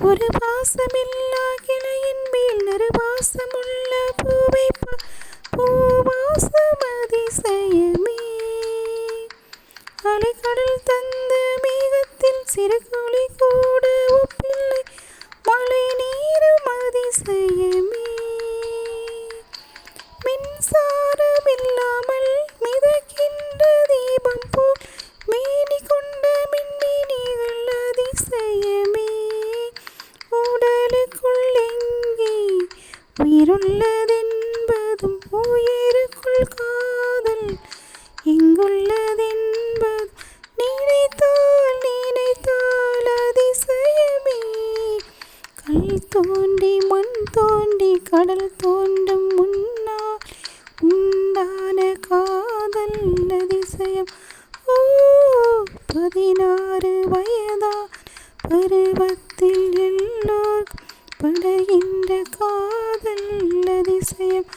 ஒரு பாசமில்லா கிளையின் மேல் நறுபாசமுள்ள பூவை பூவாசம் அதிசயமே. அலைக்கடல் தந்த மேகத்தில் சிறுகுழி கூட ஒப்பில்லை மழை நீரும் அதிசயமே. மின்சாரமில்லாமல் மிதக்கின்ற தீபம் போல் மேனி கொண்ட மின்மினிகள் அதிசயமே. உடலுக்குள் எங்கே உயிருள்ளதென்பதும் உயிருக்குள் காதல் எங்குள்ளதென்பதும் நினைத்தால் நினைத்தால் அதிசயமே. கல் தோண்டி மண் தோண்டி கடல் தோண்டும் முன்னால் உண்டான காதல் அதிசயம். 16 வயதான் பருவத்தில் எல்லோர்க்கும் படுகின்ற காதல் அதிசயம்.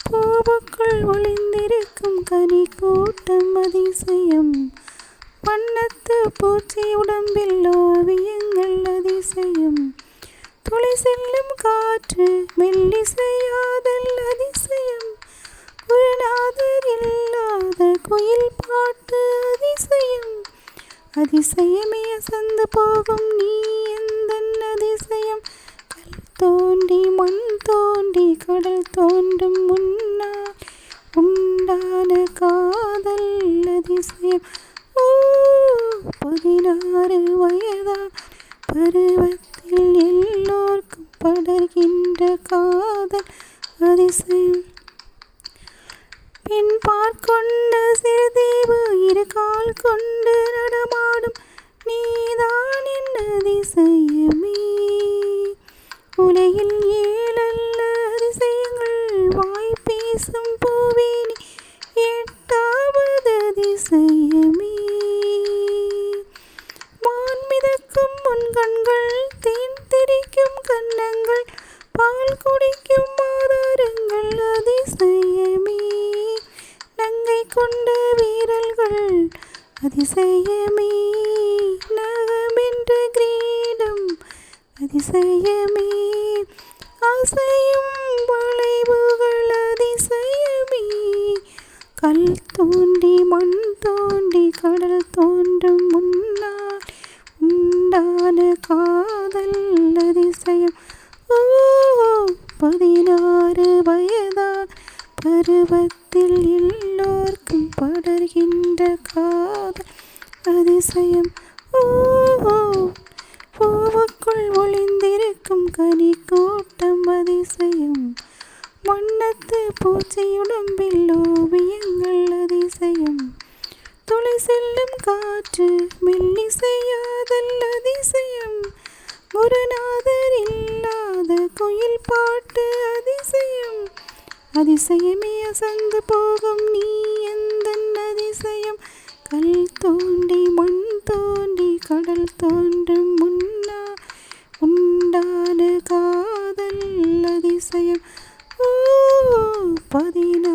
பூவுக்குள் ஒளிந்திருக்கும் கனி கூட்டம் அதிசயம். வண்ணத்து பூச்சி உடம்பில் ஓவியங்கள் அதிசயம். துளி செல்லும் காற்று மெல்லிசையாதல் அதிசயம். குருநாதர் இல்லாத குயில் பாட்டு அதிசயம். அதிசயமே அசந்து போகும் நீ எந்தன் அதிசயம். கல் தோண்டி மண் தோண்டி கடல் தோண்டும் முன்னால் உண்டான காதல் அதிசயம். 16 வயதான் பருவத்தில் எல்லோர்க்கும் படர்கின்ற காதல் அதிசயம். பெண் பார்க்கொண்ட சிறுதீவு இரு கால் கொண்டு நடமாடும் நீதான் என் அதிசயமே. உலகில் 7 அல்ல அதிசயங்கள் வாய் பேசும் பூவேனி 8வது அதிசயமே. மான் மிதக்கும் உன் கண்கள் தேன் திரிக்கும் கன்னங்கள் பால் குடிக்கும் ஆதாரங்கள் அதிசயமே. நங்கை கொண்ட வீரல்கள் அதிசயமே. நகமென்ற கிரீடம் அதிசயமே. அசையும் வளைவுகள் அதிசயமே. கல் தோண்டி மண் தோண்டி கடல் தோண்டும் முன்னால் உண்டான காதல் அதிசயம். 16 வயதான் பருவத்தில் எல்லோர்க்கும் படர்கின்ற காதல் அதிசயம். பூவுக்குள் ஒளிந்திருக்கும் கனி கூட்டம் அதிசயம். வண்ணத்து பூச்சியுடம்பில் ஓவியங்கள் அதிசயம். துளி செல்லும் காற்று மெல்லிசையாதல் அதிசயம். குருநாதர் இல்லாத குயில் பாட்டு அதிசயம். அதிசயமே அசந்து போகும் நீ எந்தன் அதிசயம். கல் தோண்டி மண் தோண்டி கடல் தோண்டும் முன்னால் உண்டான காதல் அதிசயம். 16